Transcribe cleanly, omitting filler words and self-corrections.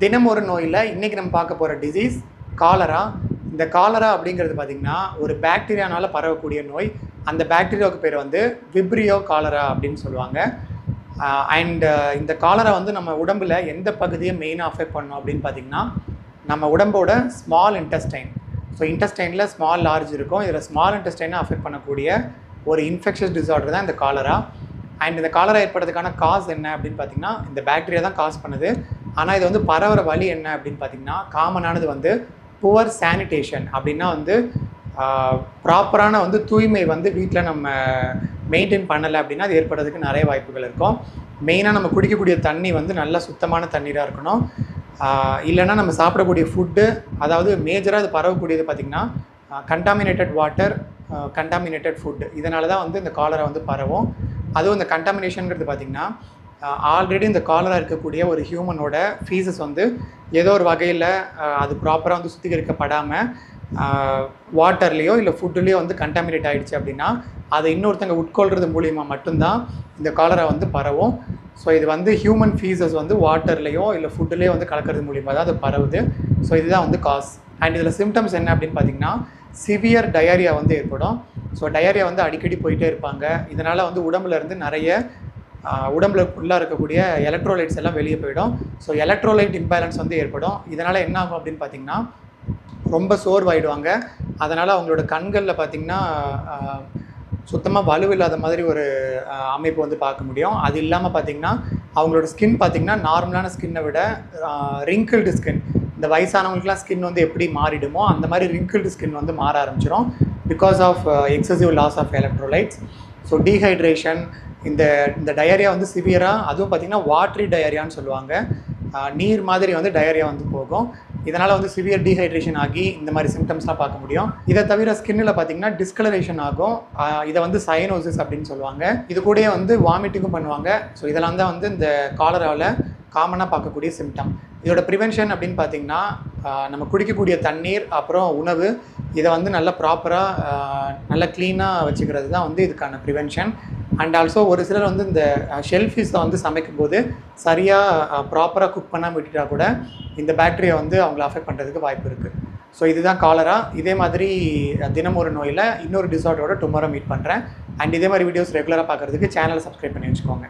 தினம் ஒரு நோயில் இன்றைக்கி நம்ம பார்க்க போகிற டிசீஸ் காலரா. இந்த காலரா அப்படிங்கிறது பார்த்திங்கன்னா ஒரு பாக்டீரியானால் பரவக்கூடிய நோய். அந்த பாக்டீரியாவுக்கு பேர் வந்து விப்ரியோ காலரா அப்படின்னு சொல்லுவாங்க. அண்ட் இந்த காலரா வந்து நம்ம உடம்பில் எந்த பகுதியை மெயினாக அஃபெக்ட் பண்ணோம் அப்படின்னு பார்த்திங்கன்னா நம்ம உடம்போட ஸ்மால் இன்டெஸ்டைன். ஸோ இன்டெஸ்டைனில் ஸ்மால் லார்ஜ் இருக்கும். இதில் ஸ்மால் இன்டெஸ்டைனை அஃபெக்ட் பண்ணக்கூடிய ஒரு இன்ஃபெக்ஷஸ் டிசார்டர் தான் இந்த காலரா. அண்ட் இந்த காலரா ஏற்படுறதுக்கான காஸ் என்ன அப்படின்னு பார்த்திங்கன்னா இந்த பாக்டீரியா தான் காஸ் பண்ணுது. ஆனால் இது வந்து பரவுற வழி என்ன அப்படின்னு பார்த்திங்கன்னா காமனானது வந்து புவர் சானிடேஷன். அப்படின்னா வந்து ப்ராப்பரான வந்து தூய்மை வந்து வீட்டில் நம்ம மெயின்டைன் பண்ணலை அப்படின்னா அது ஏற்படுறதுக்கு நிறைய வாய்ப்புகள் இருக்கும். மெயினாக நம்ம குடிக்கக்கூடிய தண்ணி வந்து நல்ல சுத்தமான தண்ணீராக இருக்கணும். இல்லைன்னா நம்ம சாப்பிடக்கூடிய ஃபுட்டு, அதாவது மேஜராக அது பரவக்கூடியது பார்த்திங்கன்னா கண்டாமினேட்டட் வாட்டர், கண்டாமினேட்டட் ஃபுட்டு. இதனால தான் வந்து இந்த காலரா வந்து பரவும். அதுவும் இந்த கண்டாமினேஷனுங்கிறது பார்த்திங்கன்னா ஆல்ரெடி இந்த காலரா இருக்கக்கூடிய ஒரு ஹியூமனோட ஃபீஸஸ் வந்து ஏதோ ஒரு வகையில் அது ப்ராப்பராக வந்து சுத்திகரிக்கப்படாமல் வாட்டர்லேயோ இல்லை ஃபுட்டுலேயோ வந்து கண்டாமினேட் ஆகிடுச்சு அப்படின்னா அதை இன்னொருத்தங்க உட்கொள்கிறது மூலிமா மட்டும்தான் இந்த காலரா வந்து பரவும். ஸோ இது வந்து ஹியூமன் ஃபீஸஸ் வந்து வாட்டர்லேயோ இல்லை ஃபுட்டுலேயோ வந்து கலக்கிறது மூலிமா தான் அது பரவுது. ஸோ இதுதான் வந்து காஸ். அண்ட் இதில் சிம்டம்ஸ் என்ன அப்படின்னு பார்த்திங்கன்னா சிவியர் டயரியா வந்து ஏற்படும். ஸோ டயரியா வந்து அடிக்கடி போயிட்டே இருப்பாங்க. இதனால் வந்து உடம்புலேருந்து நிறைய உடம்புக்குள்ளே இருக்கக்கூடிய எலக்ட்ரோலைட்ஸ் எல்லாம் வெளியே போயிடும். ஸோ எலக்ட்ரோலைட் இம்பேலன்ஸ் வந்து ஏற்படும். இதனால் என்ன ஆகும் அப்படின்னு பார்த்திங்கன்னா ரொம்ப சோர்வாயிடுவாங்க. அதனால் அவங்களோட கண்களில் பார்த்திங்கன்னா சுத்தமாக வலுவில்லாத மாதிரி ஒரு அமைப்பு வந்து பார்க்க முடியும். அது இல்லாமல் பார்த்திங்கன்னா அவங்களோட ஸ்கின் பார்த்திங்கன்னா நார்மலான ஸ்கின்னை விட ரிங்கிள்டு ஸ்கின், இந்த வயசானவங்களுக்குலாம் ஸ்கின் வந்து எப்படி மாறிடுமோ அந்த மாதிரி ரிங்கிள்டு ஸ்கின் வந்து மாற ஆரம்பிச்சிடும் because of excessive loss of electrolytes. So dehydration, இந்த டயரியா வந்து சிவியராக, அதுவும் பார்த்திங்கன்னா வாட்ரி டயரியான்னு சொல்லுவாங்க. நீர் மாதிரி வந்து டயரியா வந்து போகும். இதனால் வந்து சிவியர் டீஹைட்ரேஷன் ஆகி இந்த மாதிரி சிம்டம்ஸ்லாம் பார்க்க முடியும். இதை தவிர ஸ்கின்னில் பார்த்திங்கன்னா டிஸ்கலரேஷன் ஆகும். இதை வந்து சயனோசிஸ் அப்படின்னு சொல்லுவாங்க. இது கூடயே வந்து வாமிட்டிங்கும் பண்ணுவாங்க. ஸோ இதெல்லாம் தான் வந்து இந்த காலராவில் காமனாக பார்க்கக்கூடிய சிம்டம். இதோட ப்ரிவென்ஷன் அப்படின்னு பார்த்திங்கன்னா நம்ம குடிக்கக்கூடிய தண்ணீர், அப்புறம் உணவு, இதை வந்து நல்லா ப்ராப்பராக நல்லா க்ளீனாக வச்சுக்கிறது தான் வந்து இதுக்கான ப்ரிவென்ஷன். அண்ட் ஆல்சோ ஒரு சிலர் வந்து இந்த ஷெல்ஃபிஷை வந்து சமைக்கும்போது சரியாக ப்ராப்பராக குக் பண்ணாமல் விட்டுட்டா கூட இந்த பாக்டீரியா வந்து அவங்கள அஃபெக்ட் பண்ணுறதுக்கு வாய்ப்பு இருக்குது. ஸோ இதுதான் காலரா. இதே மாதிரி தினம் ஒரு நோயில் இன்னொரு டிசார்டரோட டுமாரோ மீட் பண்ணுறேன். அண்ட் இதே மாதிரி வீடியோஸ் ரெகுலராக பார்க்குறதுக்கு சேனலை சப்ஸ்கிரைப் பண்ணி வச்சுக்கோங்க.